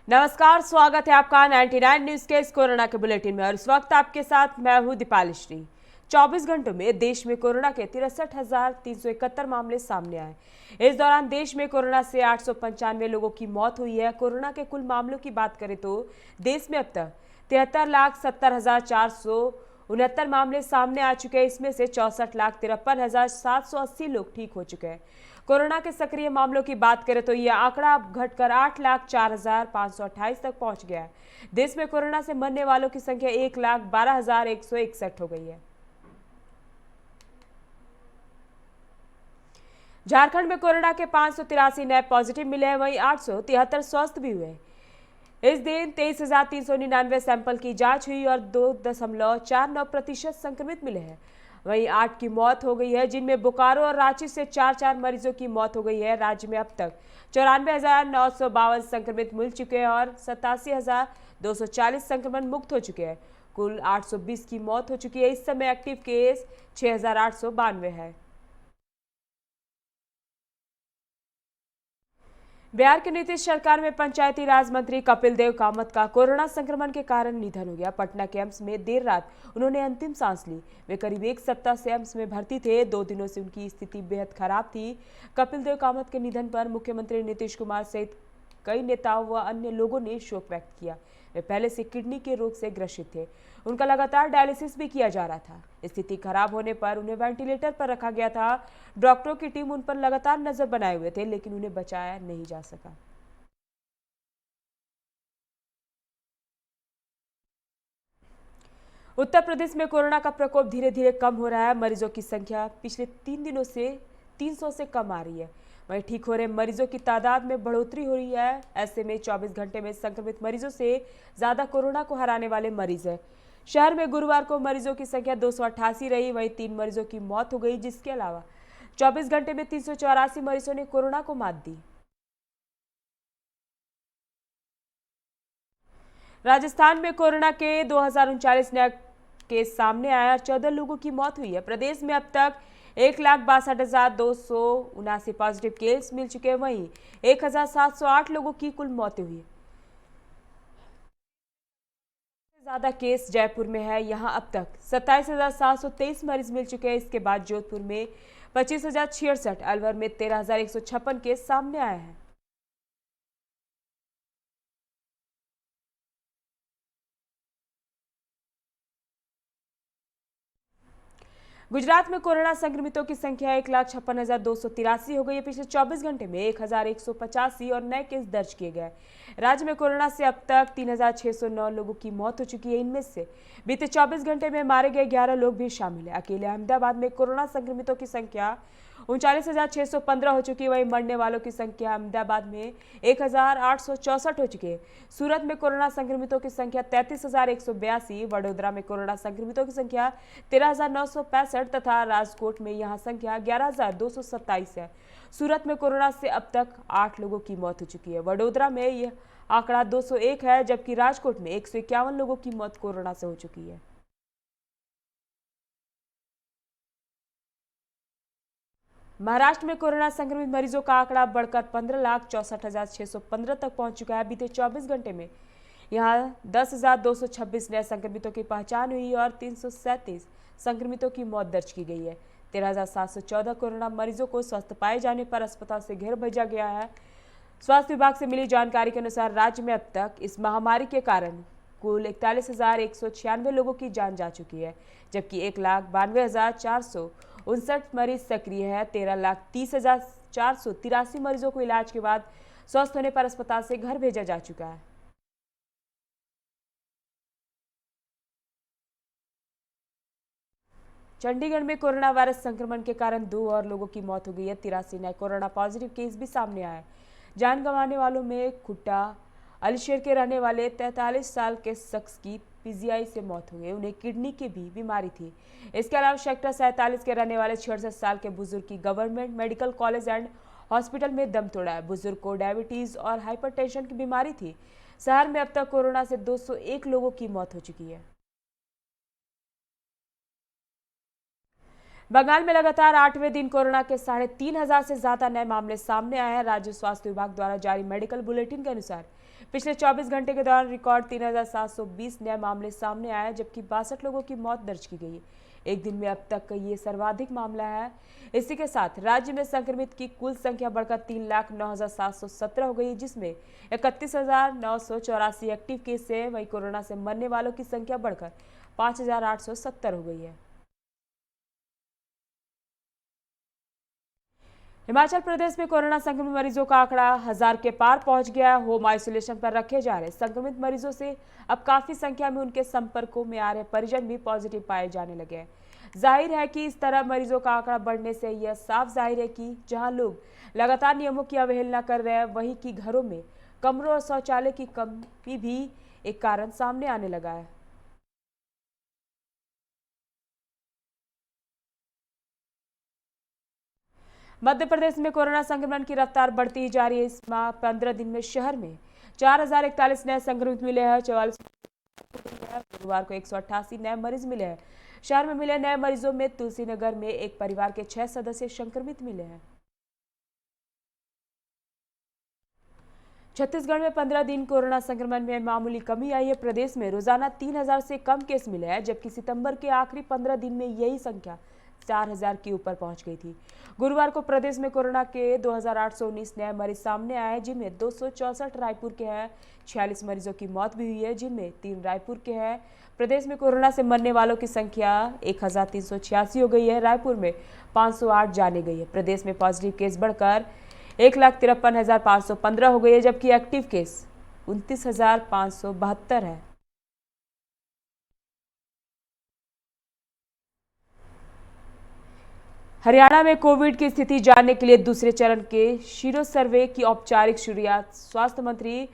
नमस्कार, स्वागत है आपका 99 न्यूज के इस कोरोना के बुलेटिन में और इस वक्त आपके साथ मैं हूं दीपाली श्री। 24 घंटों में देश में कोरोना के 63,371 मामले सामने आए। इस दौरान देश में कोरोना से 895 लोगों की मौत हुई है। कोरोना के कुल मामलों की बात करें तो देश में अब तक 73,70,469 मामले सामने आ चुके हैं। इसमें से 64,53,780 लोग ठीक हो चुके हैं। कोरोना के सक्रिय मामलों की बात करें तो यह आंकड़ा घटकर 8,04,528 तक पहुंच गया है। देश में कोरोना से मरने वालों की संख्या 1,12,161 हो गई है। झारखंड में कोरोना के 583 नए पॉजिटिव मिले हैं, वहीं 873 स्वस्थ भी हुए। इस दिन 23,399 सैंपल की जांच हुई और 2.49% संक्रमित मिले हैं। वहीं 8 की मौत हो गई है, जिनमें बोकारो और रांची से 4 मरीजों की मौत हो गई है। राज्य में अब तक 94,952 संक्रमित मिल चुके हैं और 87,240 संक्रमण मुक्त हो चुके हैं। कुल 820 की मौत हो चुकी है। इस समय एक्टिव केस 6,892 है। बिहार के नीतीश सरकार में पंचायती राज मंत्री कपिल देव कामत का कोरोना संक्रमण के कारण निधन हो गया। पटना के एम्स में देर रात उन्होंने अंतिम सांस ली। वे करीब 1 सप्ताह से एम्स में भर्ती थे। 2 दिनों से उनकी स्थिति बेहद खराब थी। कपिल देव कामत के निधन पर मुख्यमंत्री नीतीश कुमार सहित कई नेताओं व अन्य लोगों ने शोक व्यक्त किया। वे पहले से किडनी के रोग से ग्रसित थे। उनका लगातार डायलिसिस भी किया जा रहा था। स्थिति खराब होने पर उन्हें वेंटिलेटर पर रखा गया था। डॉक्टरों की टीम उन पर लगातार नजर बनाए हुए थे, लेकिन उन्हें बचाया नहीं जा सका। उत्तर प्रदेश में कोरोना का प्रकोप धीरे धीरे कम हो रहा है। मरीजों की संख्या पिछले 3 दिनों से 300 से कम आ रही है। वहीं ठीक हो रहे मरीजों की तादाद में बढ़ोतरी हो रही है। ऐसे में 24 घंटे में संक्रमित मरीजों से ज्यादा कोरोना को हराने वाले मरीज हैं। शहर में गुरुवार को मरीजों की संख्या 288 रही। वहीं 3 मरीजों की मौत हो गई, जिसके अलावा 24 घंटे में 384 मरीजों ने कोरोना को मात दी। राजस्थान में कोरोना के 2,039 नए केस सामने आया और 14 लोगों की मौत हुई है। प्रदेश में अब तक 1,62,279 पॉजिटिव केस मिल चुके हैं। वहीं 1,708 लोगों की कुल मौतें हुई है। ज्यादा केस जयपुर में है। यहां अब तक 27,723 मरीज मिल चुके हैं। इसके बाद जोधपुर में 25,066, अलवर में 13,156 केस सामने आए हैं। गुजरात में कोरोना संक्रमितों की संख्या 1,56,283 हो गई है। पिछले 24 घंटे में 1,185 और नए केस दर्ज किए गए। राज्य में कोरोना से अब तक 3,609 लोगों की मौत हो चुकी है। इनमें से बीते 24 घंटे में मारे गए 11 लोग भी शामिल हैं। अकेले अहमदाबाद में कोरोना संक्रमितों की संख्या 39,615 हो चुकी है। वहीं मरने वालों की संख्या अहमदाबाद में 1,864 हो चुकी है। सूरत में कोरोना संक्रमितों की संख्या 33,182, वडोदरा में कोरोना संक्रमितों की संख्या 13,965 तथा राजकोट में यहां संख्या 11,227 है। सूरत में कोरोना से अब तक 8 लोगों की मौत हो चुकी है। वडोदरा में यह आंकड़ा 201 है, जबकि राजकोट में 151 लोगों की मौत कोरोना से हो चुकी है। महाराष्ट्र में कोरोना संक्रमित मरीजों का आंकड़ा बढ़कर 15,64,615 तक पहुंच चुका है। बीते 24 घंटे में यहां 10,226 नए संक्रमितों की पहचान हुई और 337 संक्रमितों की मौत दर्ज की गई है। 13,714 कोरोना मरीजों को स्वस्थ पाए जाने पर अस्पताल से घर भेजा गया है। स्वास्थ्य विभाग से मिली जानकारी के अनुसार राज्य में अब तक इस महामारी के कारण कुल 41,196 लोगों की जान जा चुकी है, जबकि 1,92,459 मरीज सक्रिय है। 13,30,483 मरीजों को इलाज के बाद स्वस्थ होने पर अस्पताल से घर भेजा जा चुका है। चंडीगढ़ में कोरोना वायरस संक्रमण के कारण 2 और लोगों की मौत हो गई है। 83 नए कोरोना पॉजिटिव केस भी सामने आए। जान गंवाने वालों में खुट्टा अलीशेर के रहने वाले 43 साल के शख्स की पीजीआई से मौत हो गई। उन्हें किडनी की भी बीमारी थी। इसके अलावा सेक्टर 47 के रहने वाले 66 साल के बुजुर्ग की government medical college and hospital में दम तोड़ा है। बुजुर्ग को डायबिटीज और हाइपरटेंशन की बीमारी थी। शहर में अब तक कोरोना से 201 लोगों की मौत हो चुकी है। बंगाल में लगातार 8वें दिन कोरोना के 3,500 से ज्यादा नए मामले सामने आए हैं। राज्य स्वास्थ्य विभाग द्वारा जारी मेडिकल बुलेटिन के अनुसार पिछले 24 घंटे के दौरान रिकॉर्ड 3,720 नए मामले सामने आए, जबकि 62 लोगों की मौत दर्ज की गई। एक दिन में अब तक का ये सर्वाधिक मामला है। इसी के साथ राज्य में संक्रमित की कुल संख्या बढ़कर 3,09,717 हो गई, जिसमें 31,984 एक्टिव केस है। वहीं कोरोना से मरने वालों की संख्या बढ़कर 5,870 हो गई है। हिमाचल प्रदेश में कोरोना संक्रमित मरीजों का आंकड़ा 1,000 के पार पहुंच गया। होम आइसोलेशन पर रखे जा रहे संक्रमित मरीजों से अब काफी संख्या में उनके संपर्कों में आ रहे परिजन भी पॉजिटिव पाए जाने लगे हैं। जाहिर है कि इस तरह मरीजों का आंकड़ा बढ़ने से यह साफ जाहिर है कि जहां लोग लगातार नियमों की अवहेलना कर रहे हैं, वहीं की घरों में कमरों और शौचालय की कमी भी एक कारण सामने आने लगा है। मध्य प्रदेश में कोरोना संक्रमण की रफ्तार बढ़ती ही जा रही है। इस माह 15 दिन में शहर में 4,041 नए संक्रमित मिले हैं। 44 गुरुवार को 188 नए मरीज मिले हैं। शहर में मिले नए मरीजों में तुलसीनगर में एक परिवार के 6 सदस्य संक्रमित मिले हैं। छत्तीसगढ़ में 15 दिन कोरोना संक्रमण में मामूली कमी आई है। प्रदेश में रोजाना 3,000 से कम केस मिले हैं, जबकि सितंबर के आखिरी 15 दिन में यही संख्या 4,000 के ऊपर पहुंच गई थी। गुरुवार को प्रदेश में कोरोना के 2,819 नए मरीज सामने आए, जिनमें 264 रायपुर के हैं। 46 मरीजों की मौत भी हुई है, जिनमें 3 रायपुर के हैं। प्रदेश में कोरोना से मरने वालों की संख्या 1,386 हो गई है। रायपुर में 508 जाने गई है। प्रदेश में पॉजिटिव केस बढ़कर 1,53,515 हो गई है, जबकि एक्टिव केस 29,572 है। हरियाणा में कोविड की स्थिति जानने के लिए दूसरे चरण के सीरो सर्वे की औपचारिक शुरुआत स्वास्थ्य मंत्री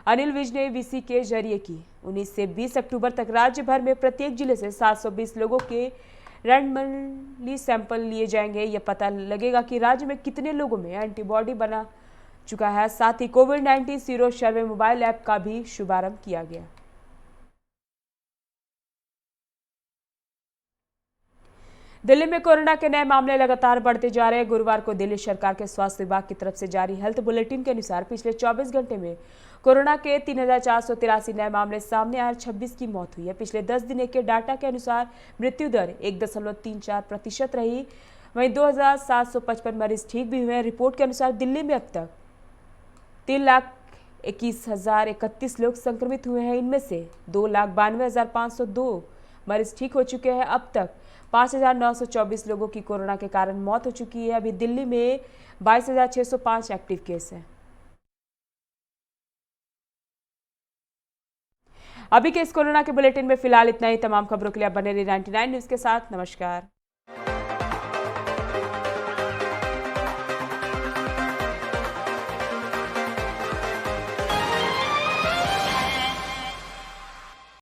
अनिल विज ने वीसी के जरिए की। 19 से 20 अक्टूबर तक राज्य भर में प्रत्येक जिले से 720 लोगों के रैंडमली सैंपल लिए जाएंगे। यह पता लगेगा कि राज्य में कितने लोगों में एंटीबॉडी बना चुका है। साथ ही कोविड-19 सीरो सर्वे मोबाइल ऐप का भी शुभारंभ किया गया। दिल्ली में कोरोना के नए मामले लगातार बढ़ते जा रहे हैं। गुरुवार को दिल्ली सरकार के स्वास्थ्य विभाग की तरफ से जारी हेल्थ बुलेटिन के अनुसार पिछले 24 घंटे में कोरोना के 3,483 नए मामले सामने आए। 26 की मौत हुई है। पिछले 10 दिनों के डाटा के अनुसार मृत्यु दर 1.34% रही। वहीं 2,755 मरीज ठीक भी हुए हैं। रिपोर्ट के अनुसार दिल्ली में अब तक 3,21,031 लोग संक्रमित हुए हैं। इनमें से 2,92,502 मरीज ठीक हो चुके हैं। अब तक 5,924 लोगों की कोरोना के कारण मौत हो चुकी है। अभी दिल्ली में 22,605 एक्टिव केस हैं। अभी के इस कोरोना के बुलेटिन में फिलहाल इतना ही। तमाम खबरों के लिए आप बने रहिए 99 न्यूज के साथ। नमस्कार।